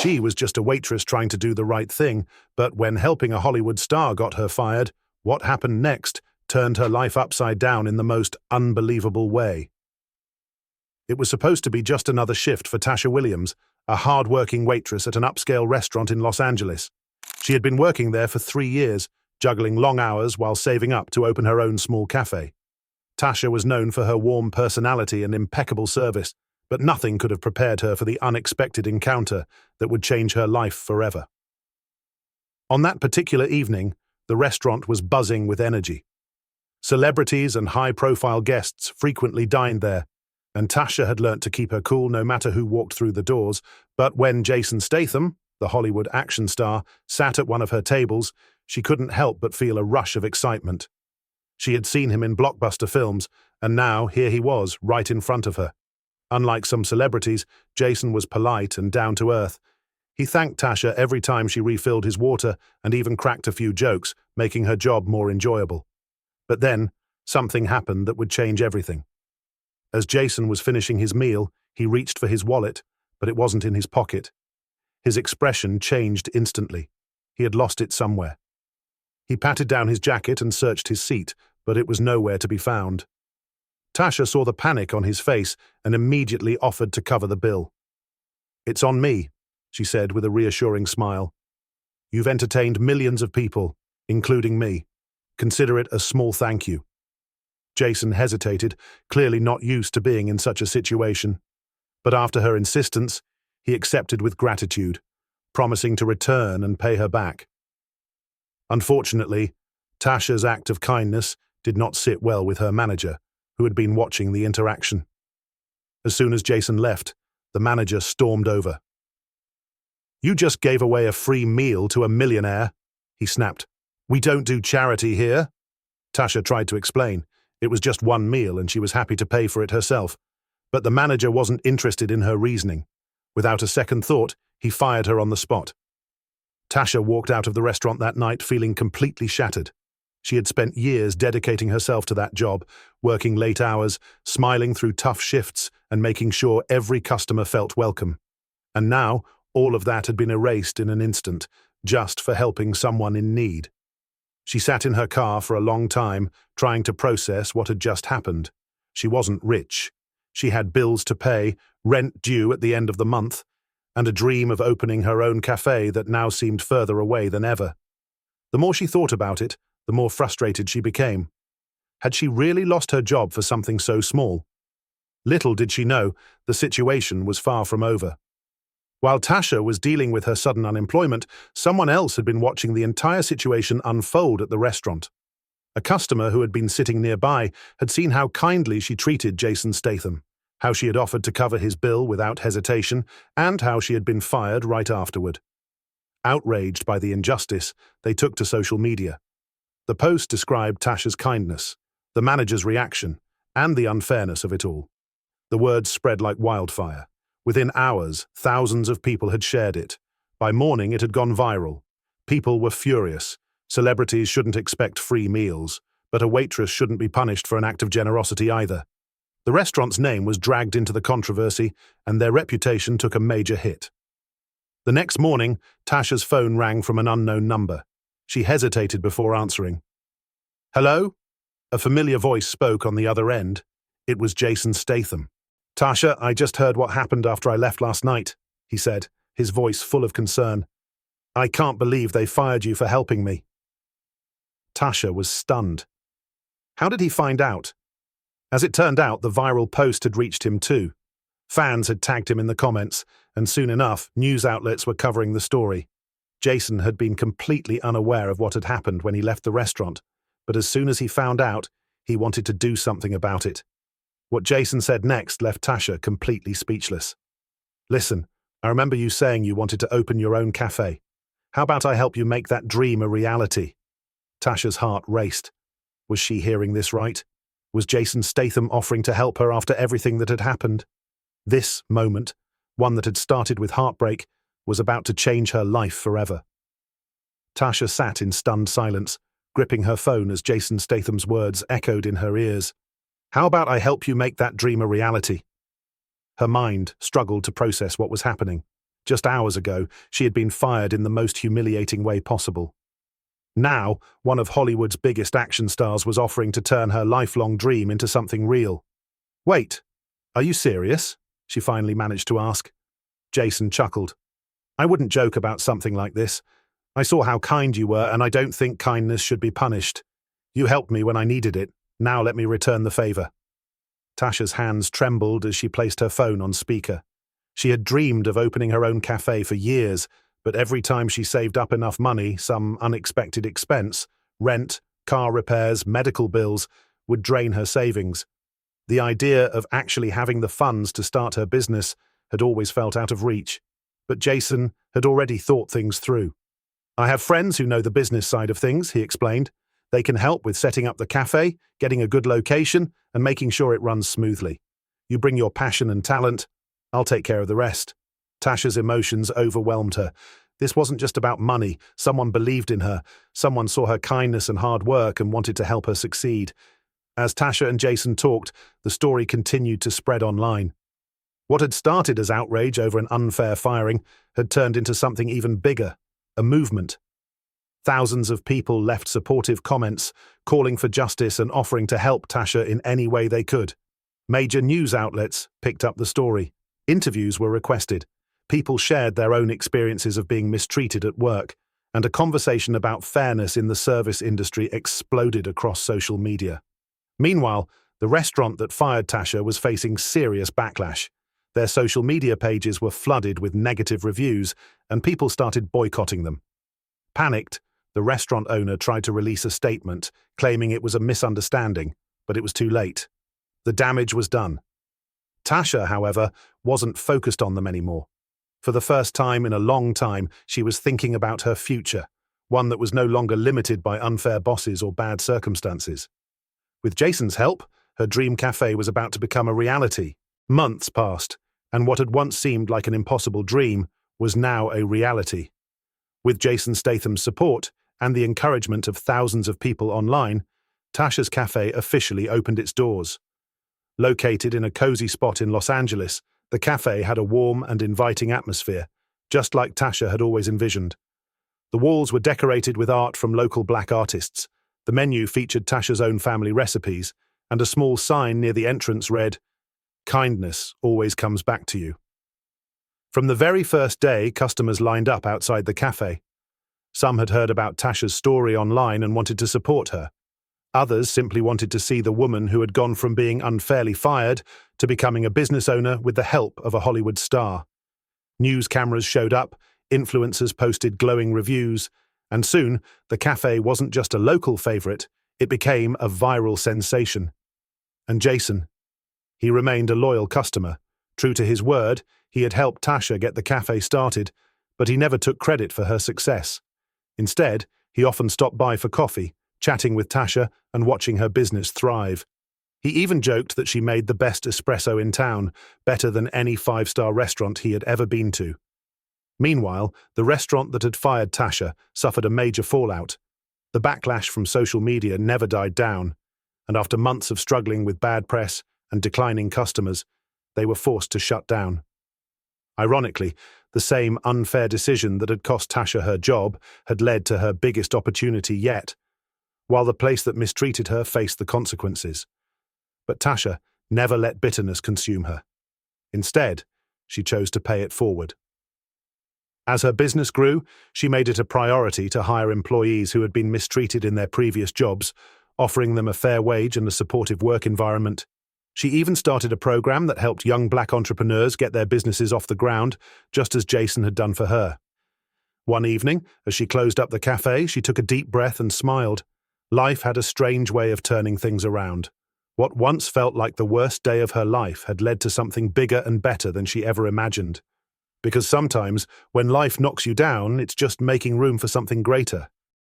She was just a waitress trying to do the right thing, but when helping a Hollywood star got her fired, what happened next turned her life upside down in the most unbelievable way. It was supposed to be just another shift for Tasha Williams, a hard-working waitress at an upscale restaurant in Los Angeles. She had been working there for 3 years, juggling long hours while saving up to open her own small cafe. Tasha was known for her warm personality and impeccable service, but nothing could have prepared her for the unexpected encounter that would change her life forever. On that particular evening, the restaurant was buzzing with energy. Celebrities and high-profile guests frequently dined there, and Tasha had learnt to keep her cool no matter who walked through the doors, but when Jason Statham, the Hollywood action star, sat at one of her tables, she couldn't help but feel a rush of excitement. She had seen him in blockbuster films, and now here he was, right in front of her. Unlike some celebrities, Jason was polite and down to earth. He thanked Tasha every time she refilled his water and even cracked a few jokes, making her job more enjoyable. But then, something happened that would change everything. As Jason was finishing his meal, he reached for his wallet, but it wasn't in his pocket. His expression changed instantly. He had lost it somewhere. He patted down his jacket and searched his seat, but it was nowhere to be found. Tasha saw the panic on his face and immediately offered to cover the bill. "It's on me," she said with a reassuring smile. "You've entertained millions of people, including me. Consider it a small thank you." Jason hesitated, clearly not used to being in such a situation. But after her insistence, he accepted with gratitude, promising to return and pay her back. Unfortunately, Tasha's act of kindness did not sit well with her manager, who had been watching the interaction. As soon as Jason left, the manager stormed over. "You just gave away a free meal to a millionaire," he snapped. "We don't do charity here." Tasha tried to explain. It was just one meal and she was happy to pay for it herself. But the manager wasn't interested in her reasoning. Without a second thought, he fired her on the spot. Tasha walked out of the restaurant that night feeling completely shattered. She had spent years dedicating herself to that job, working late hours, smiling through tough shifts, and making sure every customer felt welcome. And now, all of that had been erased in an instant, just for helping someone in need. She sat in her car for a long time, trying to process what had just happened. She wasn't rich. She had bills to pay, rent due at the end of the month, and a dream of opening her own cafe that now seemed further away than ever. The more she thought about it, the more frustrated she became. Had she really lost her job for something so small? Little did she know, the situation was far from over. While Tasha was dealing with her sudden unemployment, someone else had been watching the entire situation unfold at the restaurant. A customer who had been sitting nearby had seen how kindly she treated Jason Statham, how she had offered to cover his bill without hesitation, and how she had been fired right afterward. Outraged by the injustice, they took to social media. The post described Tasha's kindness, the manager's reaction, and the unfairness of it all. The words spread like wildfire. Within hours, thousands of people had shared it. By morning, it had gone viral. People were furious. Celebrities shouldn't expect free meals, but a waitress shouldn't be punished for an act of generosity either. The restaurant's name was dragged into the controversy, and their reputation took a major hit. The next morning, Tasha's phone rang from an unknown number. She hesitated before answering. "Hello?" A familiar voice spoke on the other end. It was Jason Statham. "Tasha, I just heard what happened after I left last night," he said, his voice full of concern. "I can't believe they fired you for helping me." Tasha was stunned. How did he find out? As it turned out, the viral post had reached him too. Fans had tagged him in the comments, and soon enough, news outlets were covering the story. Jason had been completely unaware of what had happened when he left the restaurant, but as soon as he found out, he wanted to do something about it. What Jason said next left Tasha completely speechless. "Listen, I remember you saying you wanted to open your own cafe. How about I help you make that dream a reality?" Tasha's heart raced. Was she hearing this right? Was Jason Statham offering to help her after everything that had happened? This moment, one that had started with heartbreak, was about to change her life forever. Tasha sat in stunned silence, gripping her phone as Jason Statham's words echoed in her ears. "How about I help you make that dream a reality?" Her mind struggled to process what was happening. Just hours ago, she had been fired in the most humiliating way possible. Now, one of Hollywood's biggest action stars was offering to turn her lifelong dream into something real. "Wait, are you serious?" she finally managed to ask. Jason chuckled. "I wouldn't joke about something like this. I saw how kind you were, and I don't think kindness should be punished. You helped me when I needed it. Now let me return the favor." Tasha's hands trembled as she placed her phone on speaker. She had dreamed of opening her own cafe for years, but every time she saved up enough money, some unexpected expense, rent, car repairs, medical bills, would drain her savings. The idea of actually having the funds to start her business had always felt out of reach, but Jason had already thought things through. "I have friends who know the business side of things," he explained. "They can help with setting up the cafe, getting a good location, and making sure it runs smoothly. You bring your passion and talent. I'll take care of the rest." Tasha's emotions overwhelmed her. This wasn't just about money. Someone believed in her. Someone saw her kindness and hard work and wanted to help her succeed. As Tasha and Jason talked, the story continued to spread online. What had started as outrage over an unfair firing had turned into something even bigger, a movement. Thousands of people left supportive comments, calling for justice and offering to help Tasha in any way they could. Major news outlets picked up the story. Interviews were requested. People shared their own experiences of being mistreated at work, and a conversation about fairness in the service industry exploded across social media. Meanwhile, the restaurant that fired Tasha was facing serious backlash. Their social media pages were flooded with negative reviews, and people started boycotting them. Panicked, the restaurant owner tried to release a statement, claiming it was a misunderstanding, but it was too late. The damage was done. Tasha, however, wasn't focused on them anymore. For the first time in a long time, she was thinking about her future, one that was no longer limited by unfair bosses or bad circumstances. With Jason's help, her dream cafe was about to become a reality. Months passed, and what had once seemed like an impossible dream was now a reality. With Jason Statham's support and the encouragement of thousands of people online, Tasha's cafe officially opened its doors. Located in a cozy spot in Los Angeles, the cafe had a warm and inviting atmosphere, just like Tasha had always envisioned. The walls were decorated with art from local black artists. The menu featured Tasha's own family recipes, and a small sign near the entrance read, "Kindness always comes back to you." From the very first day, customers lined up outside the cafe. Some had heard about Tasha's story online and wanted to support her. Others simply wanted to see the woman who had gone from being unfairly fired to becoming a business owner with the help of a Hollywood star. News cameras showed up, influencers posted glowing reviews, and soon the cafe wasn't just a local favorite, it became a viral sensation. And Jason, he remained a loyal customer. True to his word, he had helped Tasha get the cafe started, but he never took credit for her success. Instead, he often stopped by for coffee, chatting with Tasha and watching her business thrive. He even joked that she made the best espresso in town, better than any five-star restaurant he had ever been to. Meanwhile, the restaurant that had fired Tasha suffered a major fallout. The backlash from social media never died down, and after months of struggling with bad press and declining customers, they were forced to shut down. Ironically, the same unfair decision that had cost Tasha her job had led to her biggest opportunity yet, while the place that mistreated her faced the consequences. But Tasha never let bitterness consume her. Instead, she chose to pay it forward. As her business grew, she made it a priority to hire employees who had been mistreated in their previous jobs, offering them a fair wage and a supportive work environment. She even started a program that helped young black entrepreneurs get their businesses off the ground, just as Jason had done for her. One evening, as she closed up the cafe, she took a deep breath and smiled. Life had a strange way of turning things around. What once felt like the worst day of her life had led to something bigger and better than she ever imagined. Because sometimes, when life knocks you down, it's just making room for something greater.